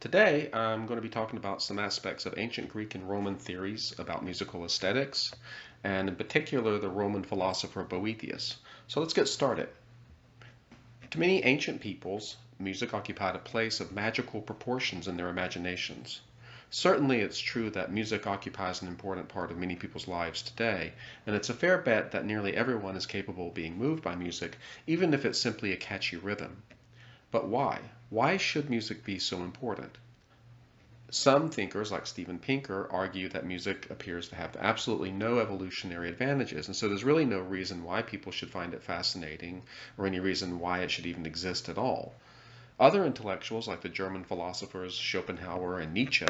Today, I'm going to be talking about some aspects of ancient Greek and Roman theories about musical aesthetics, and in particular, the Roman philosopher Boethius. So let's get started. To many ancient peoples, music occupied a place of magical proportions in their imaginations. Certainly, it's true that music occupies an important part of many people's lives today, and it's a fair bet that nearly everyone is capable of being moved by music, even if it's simply a catchy rhythm. But why? Why should music be so important? Some thinkers, like Steven Pinker, argue that music appears to have absolutely no evolutionary advantages, and so there's really no reason why people should find it fascinating or any reason why it should even exist at all. Other intellectuals, like the German philosophers Schopenhauer and Nietzsche,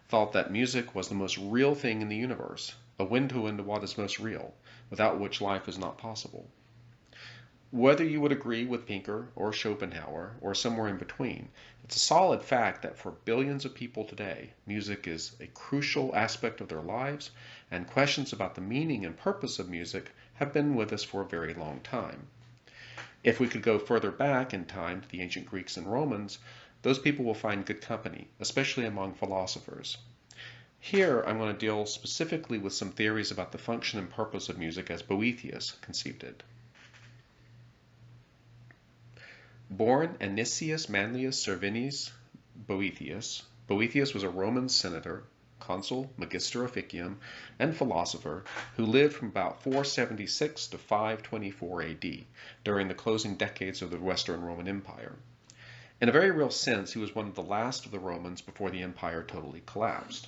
thought that music was the most real thing in the universe, a window into what is most real, without which life is not possible. Whether you would agree with Pinker or Schopenhauer or somewhere in between, it's a solid fact that for billions of people today, music is a crucial aspect of their lives, and questions about the meaning and purpose of music have been with us for a very long time. If we could go further back in time to the ancient Greeks and Romans, those people will find good company, especially among philosophers. Here, I'm going to deal specifically with some theories about the function and purpose of music as Boethius conceived it. Born Anicius Manlius Servinius Boethius, Boethius was a Roman senator, consul, magister officium, and philosopher who lived from about 476 to 524 AD, during the closing decades of the Western Roman Empire. In a very real sense, he was one of the last of the Romans before the empire totally collapsed.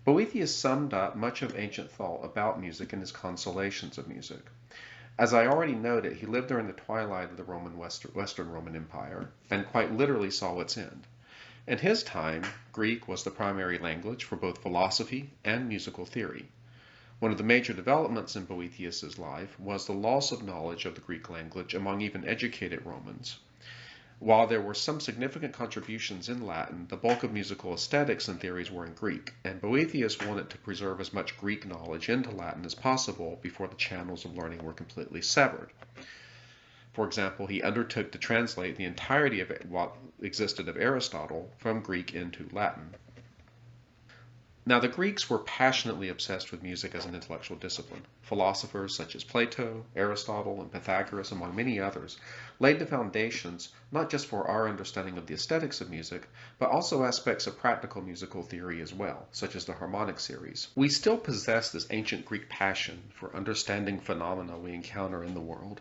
Boethius summed up much of ancient thought about music in his Consolations of Music. As I already noted, he lived during the twilight of the Western Roman Empire, and quite literally saw its end. In his time, Greek was the primary language for both philosophy and musical theory. One of the major developments in Boethius's life was the loss of knowledge of the Greek language among even educated Romans. While there were some significant contributions in Latin, the bulk of musical aesthetics and theories were in Greek, and Boethius wanted to preserve as much Greek knowledge into Latin as possible before the channels of learning were completely severed. For example, he undertook to translate the entirety of what existed of Aristotle from Greek into Latin. Now, the Greeks were passionately obsessed with music as an intellectual discipline. Philosophers such as Plato, Aristotle, and Pythagoras, among many others, laid the foundations not just for our understanding of the aesthetics of music, but also aspects of practical musical theory as well, such as the harmonic series. We still possess this ancient Greek passion for understanding phenomena we encounter in the world.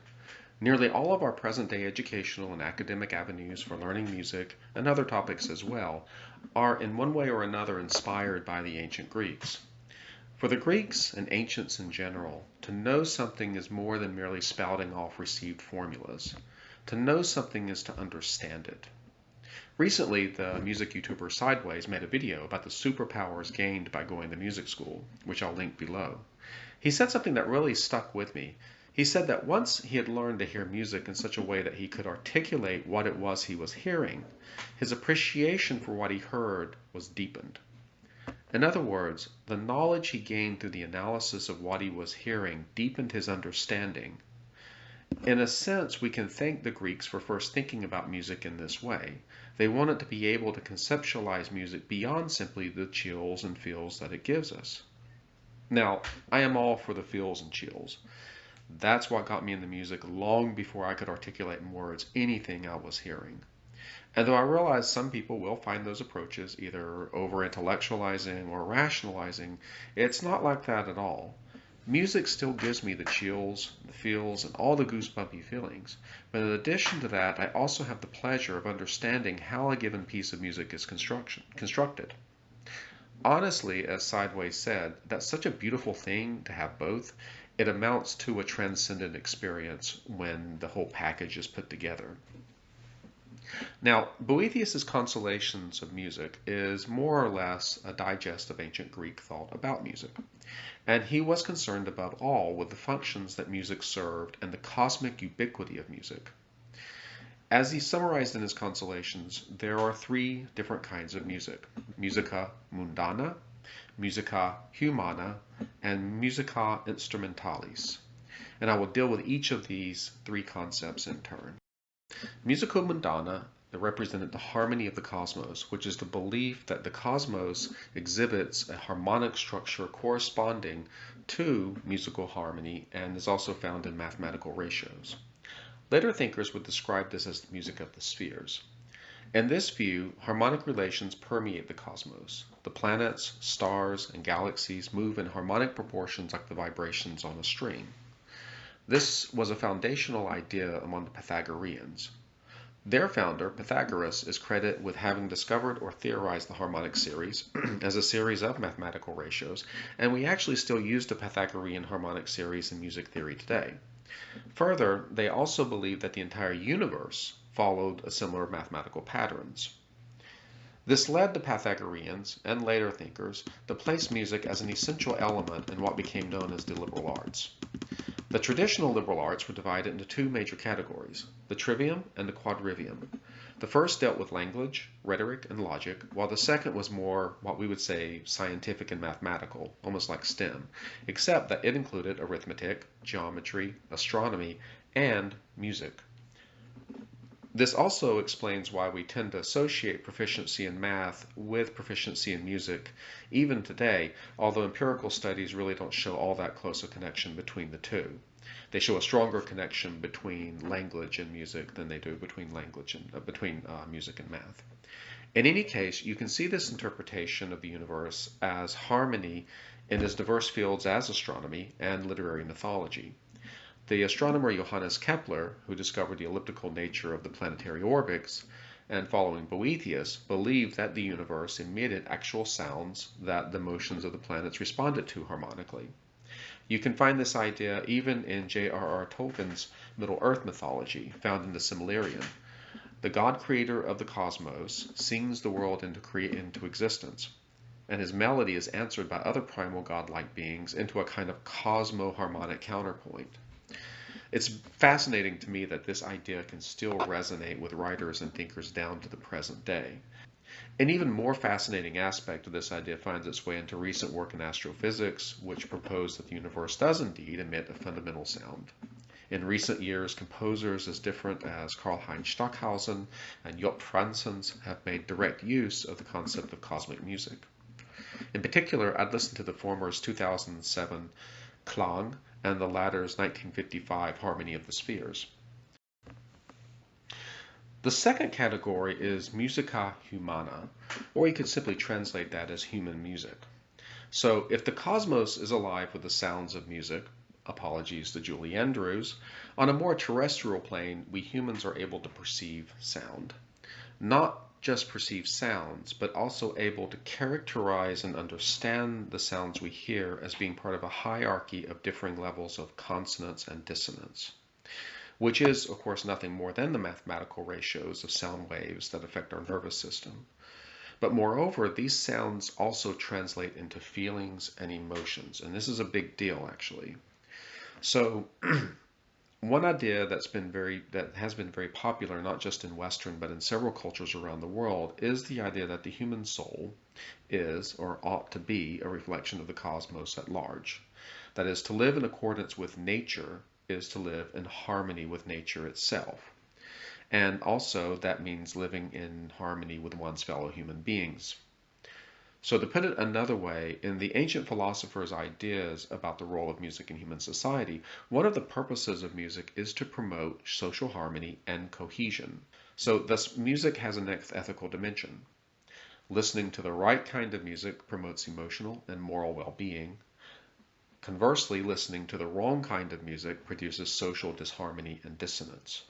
Nearly all of our present-day educational and academic avenues for learning music, and other topics as well, are in one way or another inspired by the ancient Greeks. For the Greeks and ancients in general, to know something is more than merely spouting off received formulas. To know something is to understand it. Recently, the music YouTuber Sideways made a video about the superpowers gained by going to music school, which I'll link below. He said something that really stuck with me. He said that once he had learned to hear music in such a way that he could articulate what it was he was hearing, his appreciation for what he heard was deepened. In other words, the knowledge he gained through the analysis of what he was hearing deepened his understanding. In a sense, we can thank the Greeks for first thinking about music in this way. They wanted to be able to conceptualize music beyond simply the chills and feels that it gives us. Now, I am all for the feels and chills. That's what got me into music long before I could articulate in words anything I was hearing. And though I realize some people will find those approaches either over-intellectualizing or rationalizing, it's not like that at all. Music still gives me the chills, the feels, and all the goosebumpy feelings. But in addition to that, I also have the pleasure of understanding how a given piece of music is constructed. Honestly, as Sideways said, that's such a beautiful thing to have both. It amounts to a transcendent experience when the whole package is put together. Now, Boethius's Consolations of Music is more or less a digest of ancient Greek thought about music, and he was concerned above all with the functions that music served and the cosmic ubiquity of music. As he summarized in his Consolations, there are three different kinds of music: Musica Mundana, Musica Humana, and Musica Instrumentalis. And I will deal with each of these three concepts in turn. Musica Mundana that represented the harmony of the cosmos, which is the belief that the cosmos exhibits a harmonic structure corresponding to musical harmony and is also found in mathematical ratios. Later thinkers would describe this as the music of the spheres. In this view, harmonic relations permeate the cosmos. The planets, stars, and galaxies move in harmonic proportions like the vibrations on a string. This was a foundational idea among the Pythagoreans. Their founder, Pythagoras, is credited with having discovered or theorized the harmonic series as a series of mathematical ratios, and we actually still use the Pythagorean harmonic series in music theory today. Further, they also believed that the entire universe followed a similar mathematical patterns. This led the Pythagoreans and later thinkers to place music as an essential element in what became known as the liberal arts. The traditional liberal arts were divided into two major categories, the trivium and the quadrivium. The first dealt with language, rhetoric, and logic, while the second was more what we would say scientific and mathematical, almost like STEM, except that it included arithmetic, geometry, astronomy, and music. This also explains why we tend to associate proficiency in math with proficiency in music, even today, although empirical studies really don't show all that close a connection between the two. They show a stronger connection between language and music than they do between music and math. In any case, you can see this interpretation of the universe as harmony in as diverse fields as astronomy and literary mythology. The astronomer Johannes Kepler, who discovered the elliptical nature of the planetary orbits, and following Boethius, believed that the universe emitted actual sounds that the motions of the planets responded to harmonically. You can find this idea even in J.R.R. Tolkien's Middle-earth mythology, found in the Silmarillion. The god creator of the cosmos sings the world into existence, and his melody is answered by other primal godlike beings into a kind of cosmo-harmonic counterpoint. It's fascinating to me that this idea can still resonate with writers and thinkers down to the present day. An even more fascinating aspect of this idea finds its way into recent work in astrophysics, which proposed that the universe does indeed emit a fundamental sound. In recent years, composers as different as Karlheinz Stockhausen and Joep Franssens have made direct use of the concept of cosmic music. In particular, I'd listened to the former's 2007 Klang and the latter's 1955 Harmony of the Spheres. The second category is Musica Humana, or you could simply translate that as human music. So if the cosmos is alive with the sounds of music, apologies to Julie Andrews, on a more terrestrial plane, we humans are able to perceive sound. Not just perceive sounds, but also able to characterize and understand the sounds we hear as being part of a hierarchy of differing levels of consonance and dissonance, which is, of course, nothing more than the mathematical ratios of sound waves that affect our nervous system. But moreover, these sounds also translate into feelings and emotions, and this is a big deal, actually. So, one idea that has been very popular, not just in Western, but in several cultures around the world, is the idea that the human soul is, or ought to be, a reflection of the cosmos at large. That is, to live in accordance with nature is to live in harmony with nature itself. And also, that means living in harmony with one's fellow human beings. So to put it another way, in the ancient philosophers' ideas about the role of music in human society, one of the purposes of music is to promote social harmony and cohesion. So thus, music has an ethical dimension. Listening to the right kind of music promotes emotional and moral well-being. Conversely, listening to the wrong kind of music produces social disharmony and dissonance.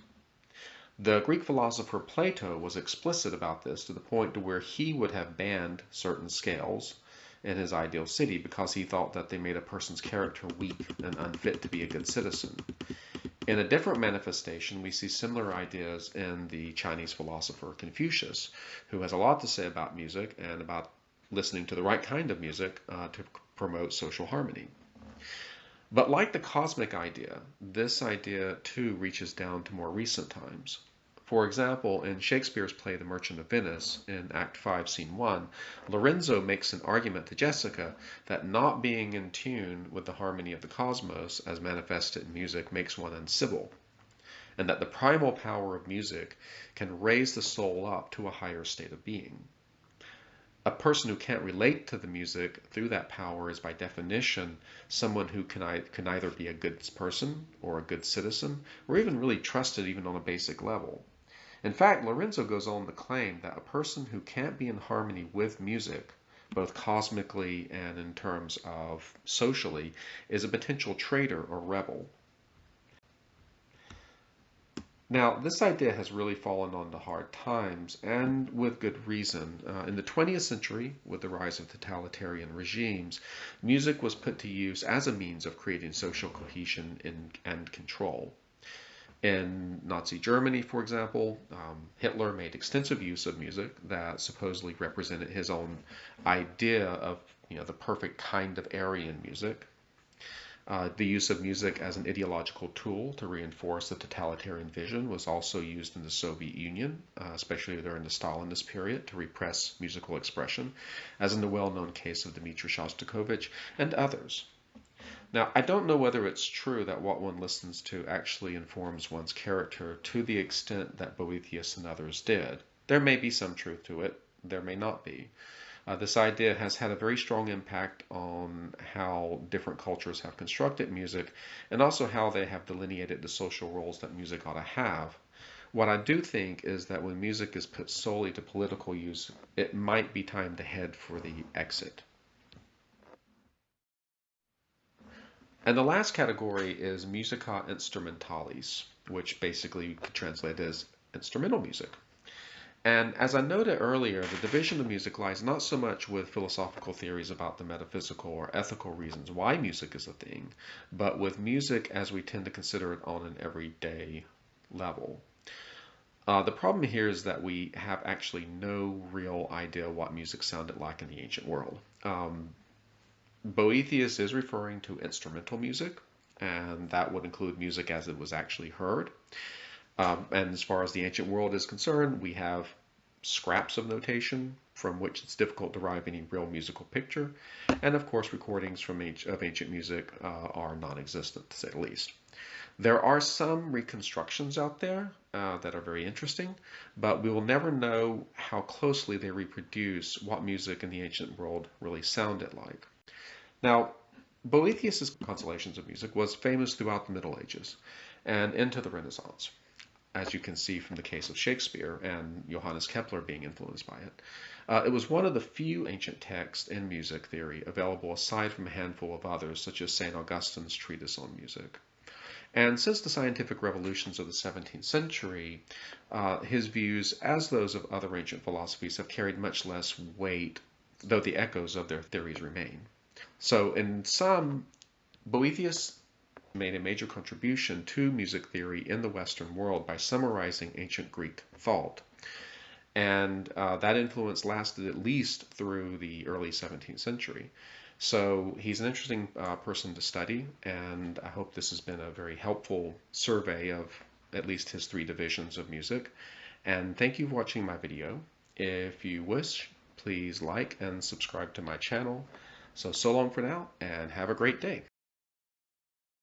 The Greek philosopher Plato was explicit about this to the point to where he would have banned certain scales in his ideal city because he thought that they made a person's character weak and unfit to be a good citizen. In a different manifestation, we see similar ideas in the Chinese philosopher Confucius, who has a lot to say about music and about listening to the right kind of music to promote social harmony. But like the cosmic idea, this idea too reaches down to more recent times. For example, in Shakespeare's play The Merchant of Venice, in Act 5, Scene 1, Lorenzo makes an argument to Jessica that not being in tune with the harmony of the cosmos, as manifested in music, makes one uncivil. and that the primal power of music can raise the soul up to a higher state of being. A person who can't relate to the music through that power is by definition someone who can either be a good person or a good citizen, or even really trusted even on a basic level. In fact, Lorenzo goes on to claim that a person who can't be in harmony with music, both cosmically and in terms of socially, is a potential traitor or rebel. Now, this idea has really fallen onto hard times, and with good reason. In the 20th century, with the rise of totalitarian regimes, music was put to use as a means of creating social cohesion and control. In Nazi Germany, for example, Hitler made extensive use of music that supposedly represented his own idea of, the perfect kind of Aryan music. The use of music as an ideological tool to reinforce the totalitarian vision was also used in the Soviet Union, especially during the Stalinist period, to repress musical expression, as in the well-known case of Dmitri Shostakovich and others. Now, I don't know whether it's true that what one listens to actually informs one's character to the extent that Boethius and others did. There may be some truth to it, there may not be. This idea has had a very strong impact on how different cultures have constructed music and also how they have delineated the social roles that music ought to have. What I do think is that when music is put solely to political use, it might be time to head for the exit. And the last category is Musica Instrumentalis, which basically could translate as instrumental music. And as I noted earlier, the division of music lies not so much with philosophical theories about the metaphysical or ethical reasons why music is a thing, but with music as we tend to consider it on an everyday level. The problem here is that we have actually no real idea what music sounded like in the ancient world. Boethius is referring to instrumental music, and that would include music as it was actually heard. And as far as the ancient world is concerned, we have scraps of notation from which it's difficult to derive any real musical picture. And of course, recordings of ancient music are non-existent, to say the least. There are some reconstructions out there that are very interesting, but we will never know how closely they reproduce what music in the ancient world really sounded like. Now, Boethius's constellations of music was famous throughout the Middle Ages and into the Renaissance, as you can see from the case of Shakespeare and Johannes Kepler being influenced by it. It was one of the few ancient texts in music theory available aside from a handful of others, such as St. Augustine's treatise on music. And since the scientific revolutions of the 17th century, his views, as those of other ancient philosophies, have carried much less weight, though the echoes of their theories remain. So in sum, Boethius made a major contribution to music theory in the Western world by summarizing ancient Greek thought. And that influence lasted at least through the early 17th century. So he's an interesting person to study, and I hope this has been a very helpful survey of at least his three divisions of music. And thank you for watching my video. If you wish, please like and subscribe to my channel. So long for now, and have a great day.